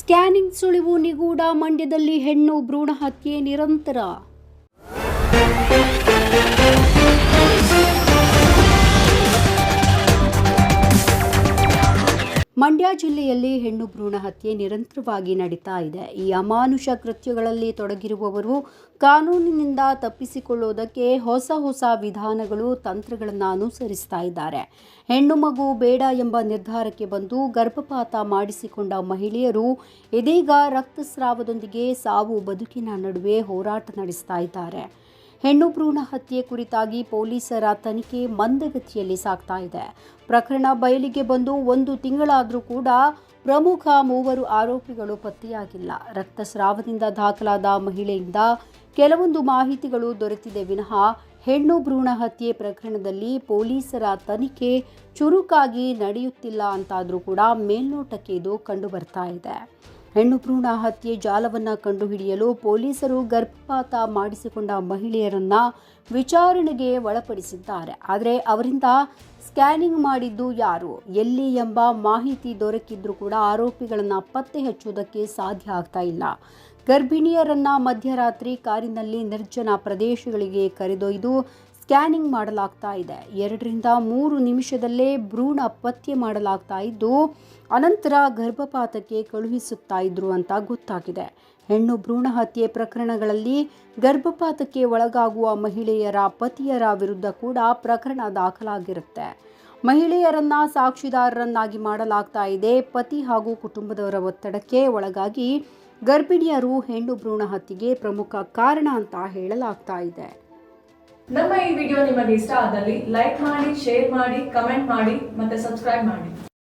Scanning ಸುಳಿವು ನಿಗೂಢ, ಮಂಡ್ಯದಲ್ಲಿ ಹೆಣ್ಣು ಭ್ರೂಣ ಹತ್ಯೆ ನಿರಂತರ. ಮಂಡ್ಯ ಜಿಲ್ಲೆಯಲ್ಲಿ ಹೆಣ್ಣು ಭ್ರೂಣ ಹತ್ಯೆ ನಿರಂತರವಾಗಿ ನಡೀತಾ ಇದೆ. ಈ ಅಮಾನುಷ ಕೃತ್ಯಗಳಲ್ಲಿ ತೊಡಗಿರುವವರು ಕಾನೂನಿನಿಂದ ತಪ್ಪಿಸಿಕೊಳ್ಳುವುದಕ್ಕೆ ಹೊಸ ವಿಧಾನಗಳು, ತಂತ್ರಗಳನ್ನು ಅನುಸರಿಸ್ತಾ ಇದ್ದಾರೆ. ಹೆಣ್ಣು ಮಗು ಬೇಡ ಎಂಬ ನಿರ್ಧಾರಕ್ಕೆ ಬಂದು ಗರ್ಭಪಾತ ಮಾಡಿಸಿಕೊಂಡ ಮಹಿಳೆಯರು ಇದೀಗ ರಕ್ತಸ್ರಾವದೊಂದಿಗೆ ಸಾವು ಬದುಕಿನ ನಡುವೆ ಹೋರಾಟ ನಡೆಸ್ತಾ ಇದ್ದಾರೆ. ಹೆಣ್ಣು ಭ್ರೂಣ ಹತ್ಯೆ ಕುರಿತಾಗಿ ಪೊಲೀಸರ ತನಿಖೆ ಮಂದಗತಿಯಲ್ಲಿ ಸಾಗ್ತಾ ಇದೆ. ಪ್ರಕರಣ ಬಯಲಿಗೆ ಬಂದು 1 ತಿಂಗಳಾದರೂ ಕೂಡ ಪ್ರಮುಖ 3 ಆರೋಪಿಗಳು ಪತ್ತೆಯಾಗಿಲ್ಲ. ರಕ್ತಸ್ರಾವದಿಂದ ದಾಖಲಾದ ಮಹಿಳೆಯಿಂದ ಕೆಲವೊಂದು ಮಾಹಿತಿಗಳು ದೊರೆತಿದೆ ವಿನಃ ಹೆಣ್ಣು ಭ್ರೂಣ ಹತ್ಯೆ ಪ್ರಕರಣದಲ್ಲಿ ಪೊಲೀಸರ ತನಿಖೆ ಚುರುಕಾಗಿ ನಡೆಯುತ್ತಿಲ್ಲ ಅಂತಾದರೂ ಕೂಡ ಮೇಲ್ನೋಟಕ್ಕೆ ಇದು ಕಂಡು ಬರ್ತಾ ಇದೆ. ಹೆಣ್ಣು ಭ್ರೂಣ ಹತ್ಯೆ ಜಾಲವನ್ನು ಕಂಡುಹಿಡಿಯಲು ಪೊಲೀಸರು ಗರ್ಭಪಾತ ಮಾಡಿಸಿಕೊಂಡ ಮಹಿಳೆಯರನ್ನ ವಿಚಾರಣೆಗೆ ಒಳಪಡಿಸಿದ್ದಾರೆ. ಆದರೆ ಅವರಿಂದ ಸ್ಕ್ಯಾನಿಂಗ್ ಮಾಡಿದ್ದು ಯಾರು, ಎಲ್ಲಿ ಎಂಬ ಮಾಹಿತಿ ದೊರಕಿದ್ರೂ ಕೂಡ ಆರೋಪಿಗಳನ್ನು ಪತ್ತೆ ಹಚ್ಚುವುದಕ್ಕೆ ಸಾಧ್ಯ ಆಗ್ತಾ ಇಲ್ಲ. ಗರ್ಭಿಣಿಯರನ್ನ ಮಧ್ಯರಾತ್ರಿ ಕಾರಿನಲ್ಲಿ ನಿರ್ಜನ ಪ್ರದೇಶಗಳಿಗೆ ಕರೆದೊಯ್ದು ಸ್ಕ್ಯಾನಿಂಗ್ ಮಾಡಲಾಗ್ತಾ ಇದೆ. 2 ರಿಂದ 3 ನಿಮಿಷದಲ್ಲೇ ಭ್ರೂಣ ಪತ್ತೆ ಮಾಡಲಾಗ್ತಾ ಇದ್ದು ಅನಂತರ ಗರ್ಭಪಾತಕ್ಕೆ ಕಳುಹಿಸುತ್ತಾ ಇದ್ರು ಅಂತ ಗೊತ್ತಾಗಿದೆ. ಹೆಣ್ಣು ಭ್ರೂಣ ಹತ್ಯೆ ಪ್ರಕರಣಗಳಲ್ಲಿ ಗರ್ಭಪಾತಕ್ಕೆ ಒಳಗಾಗುವ ಮಹಿಳೆಯರ ಪತಿಯರ ವಿರುದ್ಧ ಕೂಡ ಪ್ರಕರಣ ದಾಖಲಾಗಿರುತ್ತೆ. ಮಹಿಳೆಯರನ್ನ ಸಾಕ್ಷಿದಾರರನ್ನಾಗಿ ಮಾಡಲಾಗ್ತಾ ಇದೆ. ಪತಿ ಹಾಗೂ ಕುಟುಂಬದವರ ಒತ್ತಡಕ್ಕೆ ಒಳಗಾಗಿ ಗರ್ಭಿಣಿಯರು ಹೆಣ್ಣು ಭ್ರೂಣ ಹತ್ಯೆಗೆ ಪ್ರಮುಖ ಕಾರಣ ಅಂತ ಹೇಳಲಾಗ್ತಾ ಇದೆ. ನಮ್ಮ ಈ ವಿಡಿಯೋ ನಿಮಗೆ ಇಷ್ಟ ಆದಲ್ಲಿ ಲೈಕ್ ಮಾಡಿ, ಶೇರ್ ಮಾಡಿ, ಕಮೆಂಟ್ ಮಾಡಿ ಮತ್ತೆ ಸಬ್ಸ್ಕ್ರೈಬ್ ಮಾಡಿ.